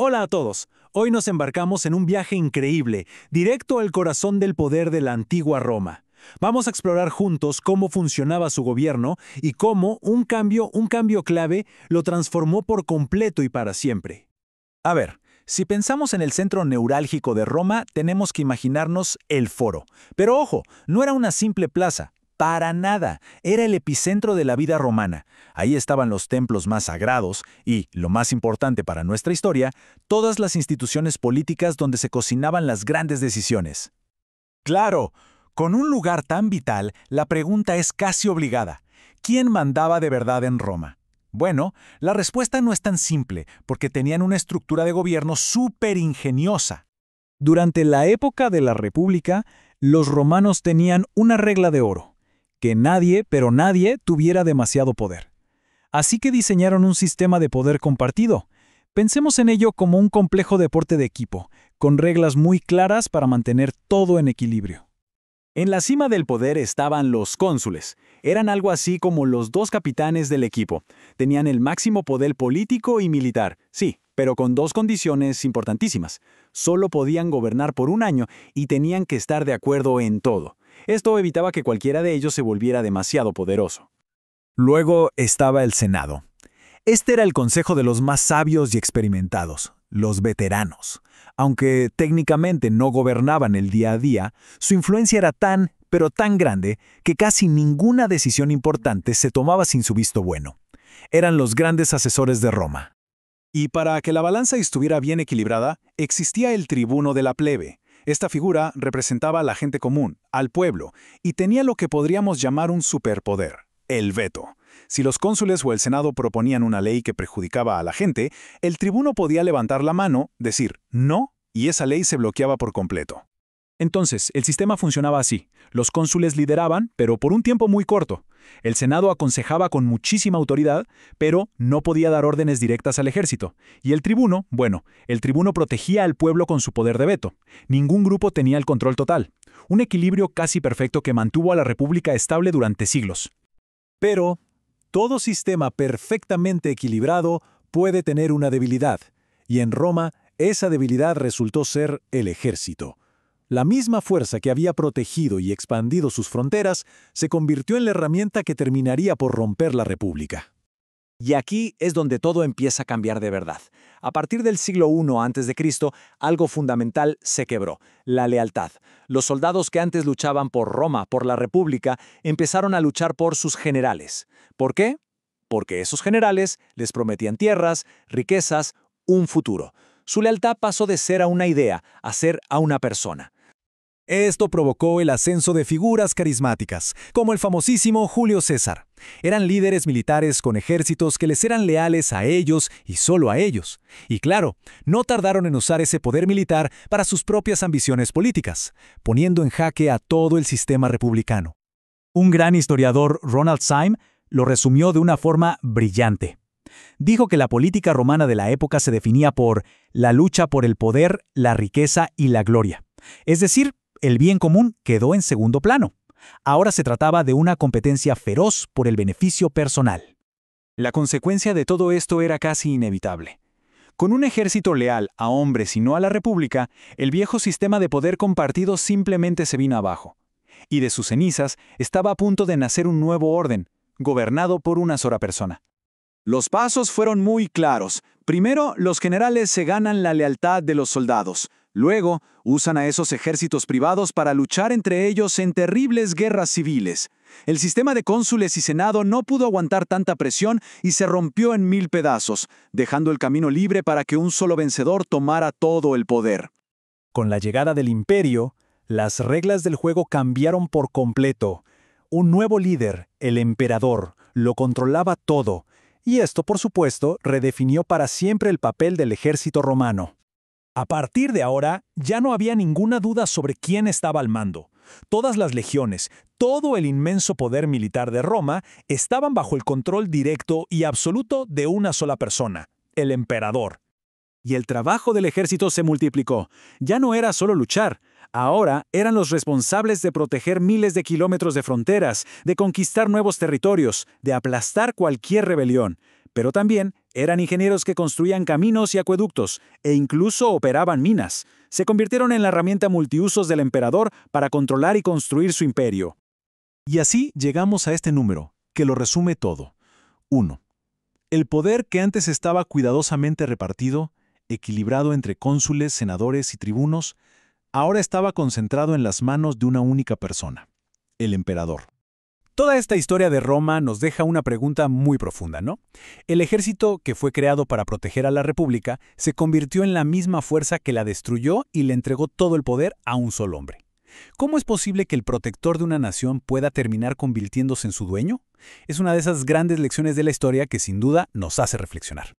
Hola a todos. Hoy nos embarcamos en un viaje increíble, directo al corazón del poder de la antigua Roma. Vamos a explorar juntos cómo funcionaba su gobierno y cómo un cambio clave lo transformó por completo y para siempre. A ver, si pensamos en el centro neurálgico de Roma, tenemos que imaginarnos el Foro. Pero ojo, no era una simple plaza. Para nada, era el epicentro de la vida romana. Ahí estaban los templos más sagrados y, lo más importante para nuestra historia, todas las instituciones políticas donde se cocinaban las grandes decisiones. Claro, con un lugar tan vital, la pregunta es casi obligada. ¿Quién mandaba de verdad en Roma? Bueno, la respuesta no es tan simple, porque tenían una estructura de gobierno súper ingeniosa. Durante la época de la República, los romanos tenían una regla de oro: que nadie, pero nadie, tuviera demasiado poder. Así que diseñaron un sistema de poder compartido. Pensemos en ello como un complejo deporte de equipo, con reglas muy claras para mantener todo en equilibrio. En la cima del poder estaban los cónsules. Eran algo así como los dos capitanes del equipo. Tenían el máximo poder político y militar, sí, pero con dos condiciones importantísimas. Solo podían gobernar por un año y tenían que estar de acuerdo en todo. Esto evitaba que cualquiera de ellos se volviera demasiado poderoso. Luego estaba el Senado. Este era el consejo de los más sabios y experimentados, los veteranos. Aunque técnicamente no gobernaban el día a día, su influencia era tan, pero tan grande, que casi ninguna decisión importante se tomaba sin su visto bueno. Eran los grandes asesores de Roma. Y para que la balanza estuviera bien equilibrada, existía el tribuno de la plebe. Esta figura representaba a la gente común, al pueblo, y tenía lo que podríamos llamar un superpoder: el veto. Si los cónsules o el Senado proponían una ley que perjudicaba a la gente, el tribuno podía levantar la mano, decir «no», y esa ley se bloqueaba por completo. Entonces, el sistema funcionaba así. Los cónsules lideraban, pero por un tiempo muy corto. El Senado aconsejaba con muchísima autoridad, pero no podía dar órdenes directas al ejército. Y el tribuno, el tribuno protegía al pueblo con su poder de veto. Ningún grupo tenía el control total. Un equilibrio casi perfecto que mantuvo a la República estable durante siglos. Pero todo sistema perfectamente equilibrado puede tener una debilidad. Y en Roma, esa debilidad resultó ser el ejército. La misma fuerza que había protegido y expandido sus fronteras se convirtió en la herramienta que terminaría por romper la República. Y aquí es donde todo empieza a cambiar de verdad. A partir del siglo I a.C., algo fundamental se quebró: la lealtad. Los soldados que antes luchaban por Roma, por la República, empezaron a luchar por sus generales. ¿Por qué? Porque esos generales les prometían tierras, riquezas, un futuro. Su lealtad pasó de ser a una idea a ser a una persona. Esto provocó el ascenso de figuras carismáticas, como el famosísimo Julio César. Eran líderes militares con ejércitos que les eran leales a ellos y solo a ellos. Y claro, no tardaron en usar ese poder militar para sus propias ambiciones políticas, poniendo en jaque a todo el sistema republicano. Un gran historiador, Ronald Syme, lo resumió de una forma brillante. Dijo que la política romana de la época se definía por la lucha por el poder, la riqueza y la gloria. Es decir, el bien común quedó en segundo plano. Ahora se trataba de una competencia feroz por el beneficio personal. La consecuencia de todo esto era casi inevitable. Con un ejército leal a hombres y no a la República, el viejo sistema de poder compartido simplemente se vino abajo. Y de sus cenizas estaba a punto de nacer un nuevo orden, gobernado por una sola persona. Los pasos fueron muy claros. Primero, los generales se ganan la lealtad de los soldados. Luego, usan a esos ejércitos privados para luchar entre ellos en terribles guerras civiles. El sistema de cónsules y senado no pudo aguantar tanta presión y se rompió en 1000 pedazos, dejando el camino libre para que un solo vencedor tomara todo el poder. Con la llegada del imperio, las reglas del juego cambiaron por completo. Un nuevo líder, el emperador, lo controlaba todo. Y esto, por supuesto, redefinió para siempre el papel del ejército romano. A partir de ahora, ya no había ninguna duda sobre quién estaba al mando. Todas las legiones, todo el inmenso poder militar de Roma, estaban bajo el control directo y absoluto de una sola persona: el emperador. Y el trabajo del ejército se multiplicó. Ya no era solo luchar. Ahora eran los responsables de proteger miles de kilómetros de fronteras, de conquistar nuevos territorios, de aplastar cualquier rebelión. Pero también eran ingenieros que construían caminos y acueductos, e incluso operaban minas. Se convirtieron en la herramienta multiusos del emperador para controlar y construir su imperio. Y así llegamos a este número, que lo resume todo. 1. El poder que antes estaba cuidadosamente repartido, equilibrado entre cónsules, senadores y tribunos, ahora estaba concentrado en las manos de una única persona, el emperador. Toda esta historia de Roma nos deja una pregunta muy profunda, ¿no? El ejército que fue creado para proteger a la República se convirtió en la misma fuerza que la destruyó y le entregó todo el poder a un solo hombre. ¿Cómo es posible que el protector de una nación pueda terminar convirtiéndose en su dueño? Es una de esas grandes lecciones de la historia que sin duda nos hace reflexionar.